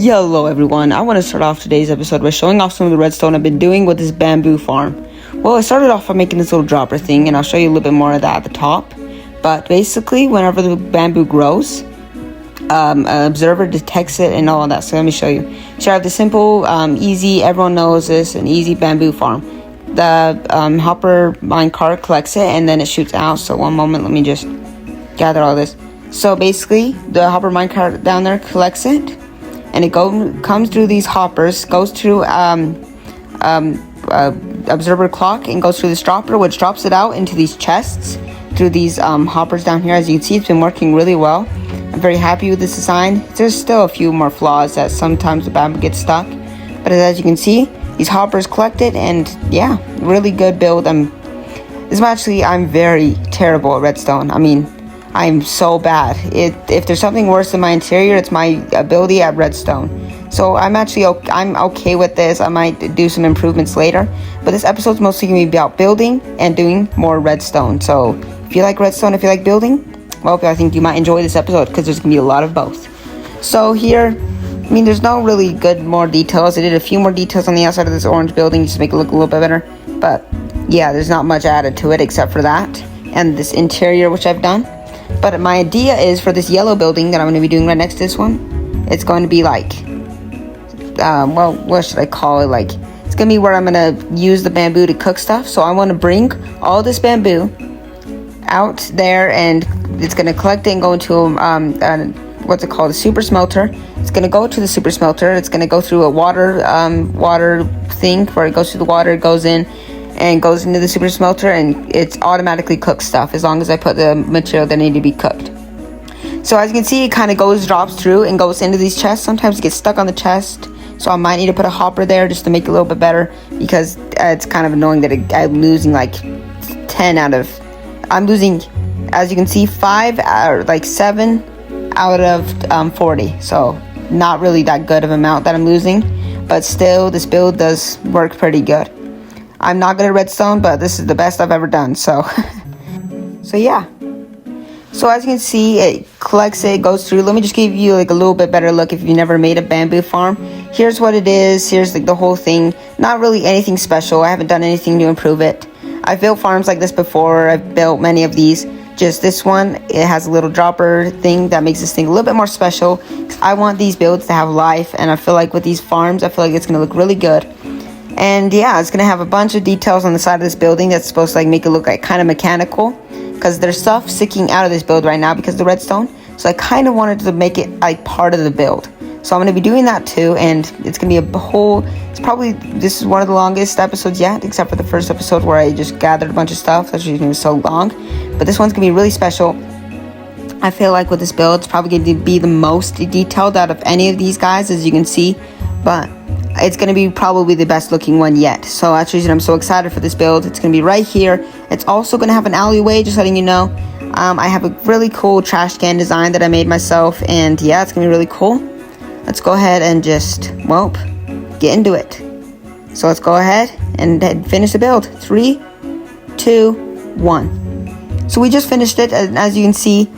Hello everyone, I want to start off today's episode by showing off some of the redstone I've been doing with this bamboo farm. Well, I started off by making this little dropper thing, and I'll show you a little bit more of that at the top. But basically, whenever the bamboo grows, an observer detects it and all of that. So let me show you. So I have the simple, easy, everyone knows this, an easy bamboo farm. The hopper minecart collects it and then it shoots out. So one moment, let me just gather all this. So basically, the hopper minecart down there collects it, and it comes through these hoppers, goes through observer clock, and goes through this dropper, which drops it out into these chests through these hoppers down here. As you can see, it's been working really well. I'm very happy with this design. There's still a few more flaws that sometimes the bamboo gets stuck, but as you can see, these hoppers collect it, and yeah, really good build. I'm very terrible at redstone. I mean, I'm so bad. If there's something worse than my interior, it's my ability at redstone. So I'm okay with this. I might do some improvements later, but this episode's mostly gonna be about building and doing more redstone. So if you like redstone, if you like building, well, I think you might enjoy this episode because there's gonna be a lot of both. So here, I mean, there's no really good more details. I did a few more details on the outside of this orange building just to make it look a little bit better, but yeah, there's not much added to it except for that and this interior, which I've done. But my idea is for this yellow building that I'm going to be doing right next to this one, it's going to be like, well, what should I call it? Like, it's going to be where I'm going to use the bamboo to cook stuff. So I want to bring all this bamboo out there, and it's going to collect it and go into what's it called? A super smelter. It's going to go to the super smelter. It's going to go through a water thing where it goes through the water, it goes in, and goes into the super smelter, and it's automatically cooked stuff as long as I put the material that need to be cooked. So as you can see, it kind of drops through and goes into these chests. Sometimes it gets stuck on the chest, so I might need to put a hopper there just to make it a little bit better, because it's kind of annoying that I'm losing like 10 out of, I'm losing, as you can see, 7 out of 40. So not really that good of amount that I'm losing, but still this build does work pretty good. I'm not good at redstone, but this is the best I've ever done, so yeah. So as you can see, it collects it, goes through. Let me just give you like a little bit better look if you've never made a bamboo farm. Here's what it is. Here's like the whole thing. Not really anything special. I haven't done anything to improve it. I've built farms like this before. I've built many of these. Just this one, it has a little dropper thing that makes this thing a little bit more special. I want these builds to have life, and I feel like with these farms, I feel like it's going to look really good. And yeah, it's going to have a bunch of details on the side of this building that's supposed to like make it look like kind of mechanical, because there's stuff sticking out of this build right now because of the redstone. So I kind of wanted to make it like part of the build. So I'm going to be doing that too, and it's going to be this is one of the longest episodes yet, except for the first episode where I just gathered a bunch of stuff. That's usually so long, but this one's going to be really special. I feel like with this build, it's probably going to be the most detailed out of any of these guys, as you can see, but it's going to be probably the best looking one yet. So that's the reason I'm so excited for this build. It's going to be right here. It's also going to have an alleyway, just letting you know. I have a really cool trash can design that I made myself, and yeah, it's going to be really cool. Let's go ahead and just, get into it. So let's go ahead and finish the build. 3, 2, 1. So we just finished it, and as you can see,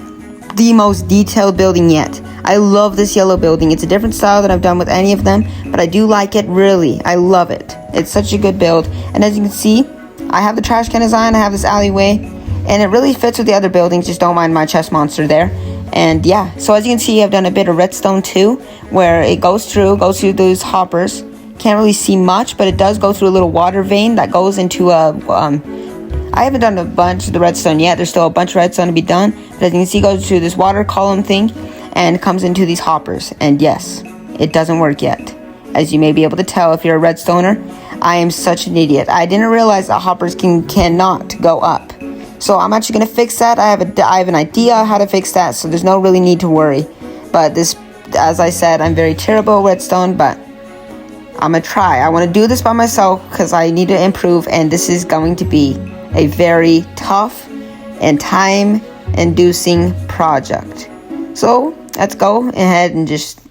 the most detailed building yet. I love this yellow building. It's a different style than I've done with any of them, but I do like it, really. I love it. It's such a good build. And as you can see, I have the trash can design, I have this alleyway, and it really fits with the other buildings. Just don't mind my chest monster there. And yeah, so as you can see, I've done a bit of redstone too, where it goes through those hoppers. Can't really see much, but it does go through a little water vein that goes into a, I haven't done a bunch of the redstone yet. There's still a bunch of redstone to be done, but as you can see, it goes through this water column thing and comes into these hoppers. And yes, it doesn't work yet. As you may be able to tell if you're a redstoner, I am such an idiot. I didn't realize that hoppers cannot go up. So I'm actually going to fix that. I have an idea how to fix that, so there's no really need to worry. But this, as I said, I'm very terrible at redstone, but I'm going to try. I want to do this by myself because I need to improve, and this is going to be a very tough and time-inducing project. So let's go ahead and just,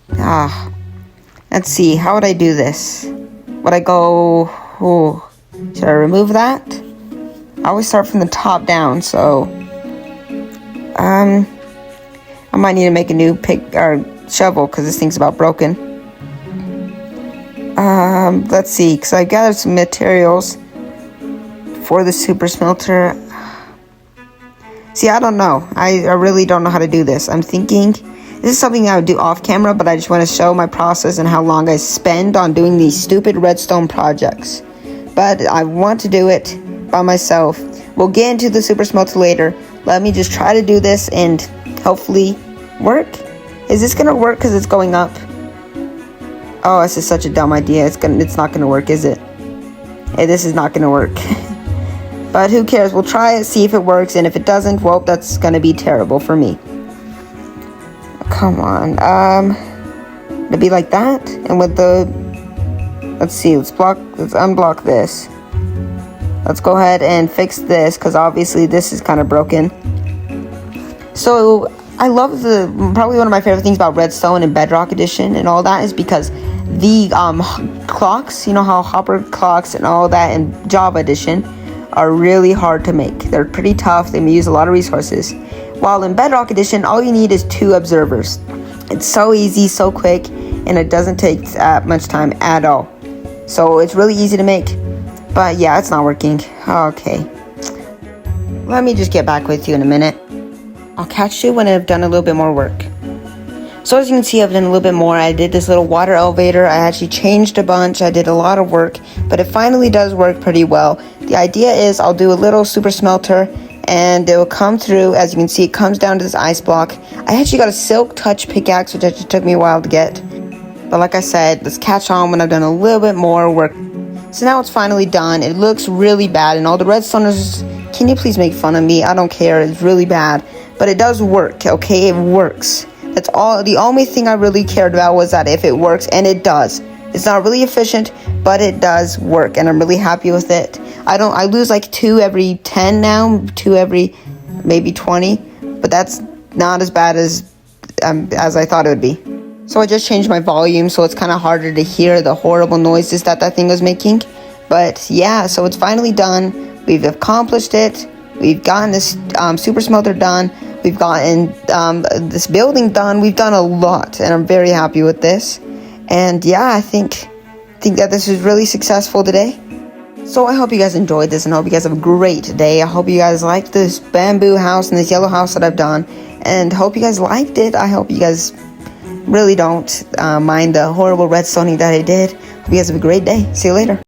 let's see, how would I do this? Would I go, should I remove that? I always start from the top down, so I might need to make a new pick or shovel because this thing's about broken. Let's see, because I gathered some materials for the super smelter. See, I don't know. I really don't know how to do this. I'm thinking this is something I would do off camera, but I just want to show my process and how long I spend on doing these stupid redstone projects. But I want to do it by myself. We'll get into the super smelter later. Let me just try to do this and hopefully work. Is this gonna work because it's going up? Oh, this is such a dumb idea. It's not gonna work, is it? Hey, this is not gonna work. But who cares? We'll try it, see if it works, and if it doesn't, well, that's gonna be terrible for me. Come on. It'd be like that, and with the, let's see, let's unblock this. Let's go ahead and fix this, because obviously this is kind of broken. So I love probably one of my favorite things about Redstone and Bedrock Edition and all that is because the clocks, you know how hopper clocks and all that in Java Edition are really hard to make. They're pretty tough. They use a lot of resources. While in Bedrock Edition, all you need is 2 observers. It's so easy, so quick, and it doesn't take that much time at all. So it's really easy to make. But yeah, it's not working. Okay. Let me just get back with you in a minute. I'll catch you when I've done a little bit more work. So as you can see, I've done a little bit more. I did this little water elevator. I actually changed a bunch. I did a lot of work, but it finally does work pretty well. The idea is I'll do a little super smelter and it will come through. As you can see, it comes down to this ice block. I actually got a silk touch pickaxe, which actually took me a while to get. But like I said, let's catch on when I've done a little bit more work. So now it's finally done. It looks really bad, and all the redstoners, can you please make fun of me? I don't care. It's really bad. But it does work, okay? It works. That's all. The only thing I really cared about was that if it works, and it does. It's not really efficient, but it does work, and I'm really happy with it. I lose like 2 every 10 now, 2 every maybe 20, but that's not as bad as I thought it would be. So I just changed my volume, so it's kind of harder to hear the horrible noises that thing was making. But yeah, so it's finally done. We've accomplished it. We've gotten this super smelter done. We've gotten this building done. We've done a lot, and I'm very happy with this. And yeah, I think that this was really successful today. So I hope you guys enjoyed this, and I hope you guys have a great day. I hope you guys liked this bamboo house and this yellow house that I've done, and hope you guys liked it. I hope you guys really don't mind the horrible redstoning that I did. Hope you guys have a great day. See you later.